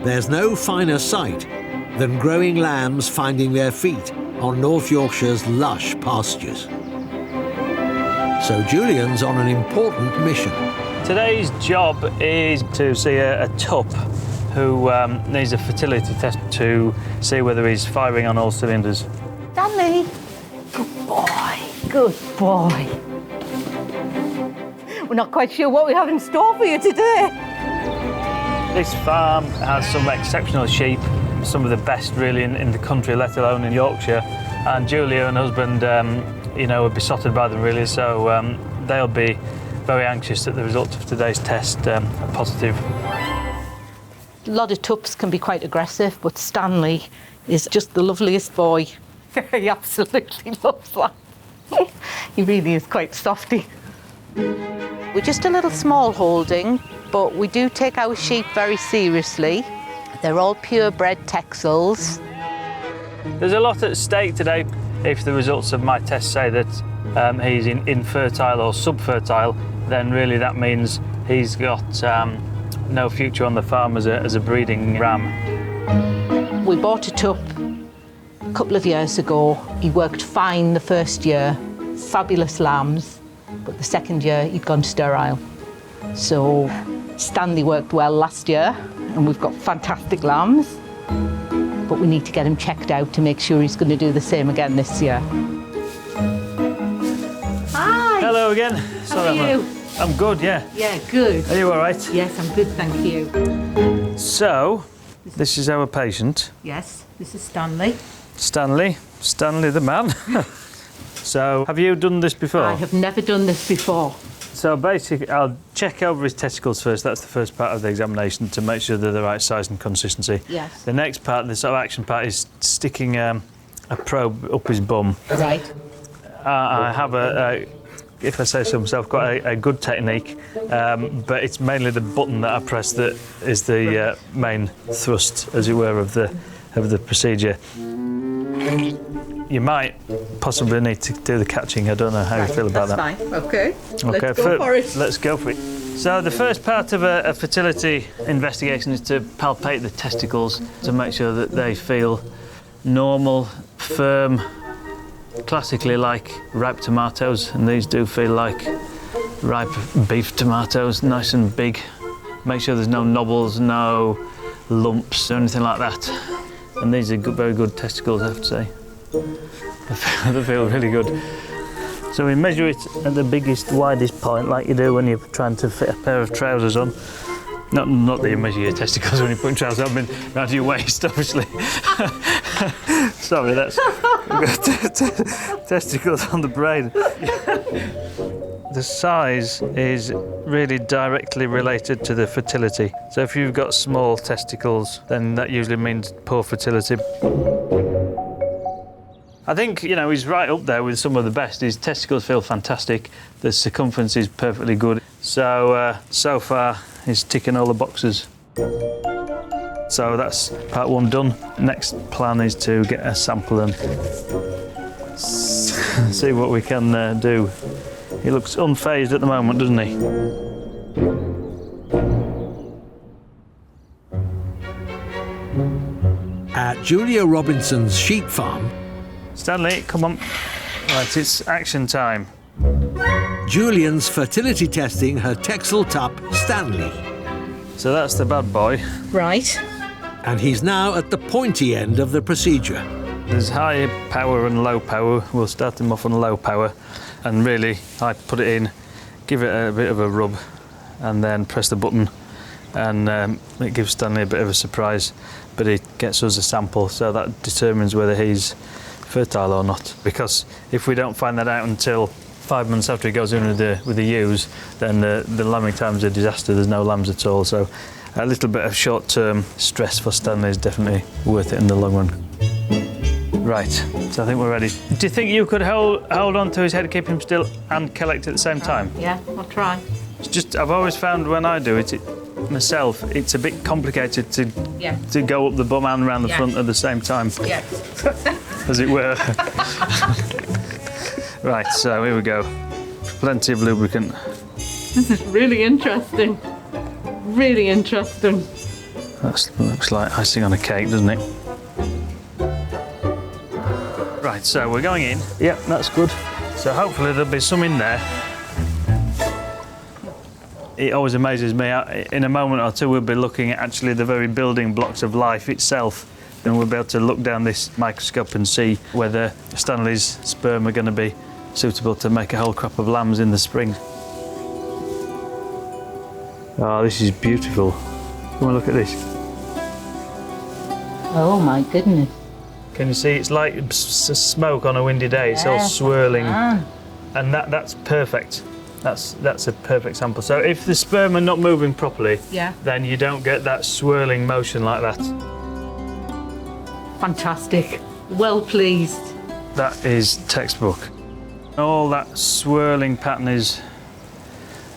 There's no finer sight than growing lambs finding their feet on North Yorkshire's lush pastures. So Julian's on an important mission. Today's job is to see a tup who needs a fertility test to see whether he's firing on all cylinders. Stanley, good boy, good boy. We're not quite sure what we have in store for you today. This farm has some exceptional sheep, some of the best really in the country, let alone in Yorkshire. And Julia and husband, you know, are besotted by them really, so they'll be very anxious that the results of today's test are positive. A lot of tups can be quite aggressive, but Stanley is just the loveliest boy. He absolutely loves that. He really is quite softy. We're just a little small holding, but we do take our sheep very seriously. They're all purebred Texels. There's a lot at stake today. If the results of my test say that he's infertile or subfertile, then really that means he's got no future on the farm as a breeding ram. We bought a tup a couple of years ago. He worked fine the first year, fabulous lambs, but the second year he'd gone sterile. So Stanley worked well last year and we've got fantastic lambs, but we need to get him checked out to make sure he's going to do the same again this year. Hi! Hello again. How are you? I'm good, yeah. Yeah, good. Are you all right? Yes, I'm good, thank you. So, this is our patient. Yes, this is Stanley. Stanley the man. So, have you done this before? I have never done this before. So basically, I'll check over his testicles first. That's the first part of the examination to make sure they're the right size and consistency. Yes. The next part, the sort of action part, is sticking a probe up his bum. Right. I have if I say so myself, got a good technique, but it's mainly the button that I press that is the main thrust, as it were, of the procedure. You might possibly need to do the catching. I don't know how you feel about that. That's fine. Okay. Okay, let's go for it. Let's go for it. So the first part of a fertility investigation is to palpate the testicles to make sure that they feel normal, firm, classically like ripe tomatoes, and these do feel like ripe beef tomatoes, nice and big. Make sure there's no knobbles, no lumps or anything like that. And these are very good testicles, I have to say. They feel really good. So we measure it at the biggest, widest point, like you do when you're trying to fit a pair of trousers on. Not that you measure your testicles when you put trousers on, around your waist, obviously. Sorry, that's testicles on the brain. The size is really directly related to the fertility. So if you've got small testicles, then that usually means poor fertility. I think, you know, he's right up there with some of the best. His testicles feel fantastic. The circumference is perfectly good. So, so far, he's ticking all the boxes. So that's part one done. Next plan is to get a sample and see what we can do. He looks unfazed at the moment, doesn't he? At Julia Robinson's sheep farm, Stanley, come on. Right, it's action time. Julian's fertility testing her Texel tup, Stanley. So that's the bad boy. Right. And he's now at the pointy end of the procedure. There's high power and low power. We'll start him off on low power. And really, I put it in, give it a bit of a rub, and then press the button. And it gives Stanley a bit of a surprise, but it gets us a sample, so that determines whether he's fertile or not. Because if we don't find that out until 5 months after he goes in with the ewes, then the lambing time's a disaster. There's no lambs at all. So a little bit of short-term stress for Stanley is definitely worth it in the long run. Right, so I think we're ready. Do you think you could hold on to his head, keep him still, and collect at the same time? Yeah, I'll try. It's just, I've always found when I do it myself, it's a bit complicated to go up the bum and around the front at the same time. Yeah. As it were. Right, so here we go. Plenty of lubricant. This is really interesting. Really interesting. That looks like icing on a cake, doesn't it? Right, so we're going in. Yep, that's good. So hopefully there'll be some in there. It always amazes me. In a moment or two, we'll be looking at actually the very building blocks of life itself. And we'll be able to look down this microscope and see whether Stanley's sperm are going to be suitable to make a whole crop of lambs in the spring. Oh, this is beautiful. Come and look at this. Oh my goodness. Can you see? It's like smoke on a windy day. It's all swirling, and that's perfect. That's a perfect sample. So if the sperm are not moving properly, then you don't get that swirling motion like that. Fantastic. Well pleased. That is textbook. All that swirling pattern is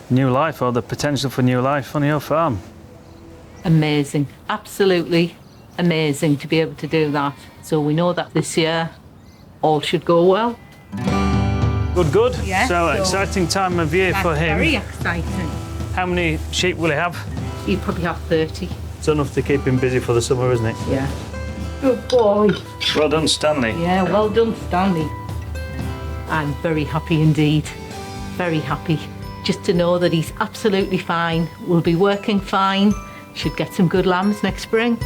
new life, or the potential for new life on your farm. Amazing. Absolutely amazing to be able to do that. So we know that this year all should go well. Good. Yeah, so exciting time of year for him. Very exciting. How many sheep will he have? He'll probably have 30. It's enough to keep him busy for the summer, isn't it? Yeah. Good boy. Well done, Stanley. Yeah, well done, Stanley. I'm very happy indeed. Very happy. Just to know that he's absolutely fine, will be working fine, should get some good lambs next spring.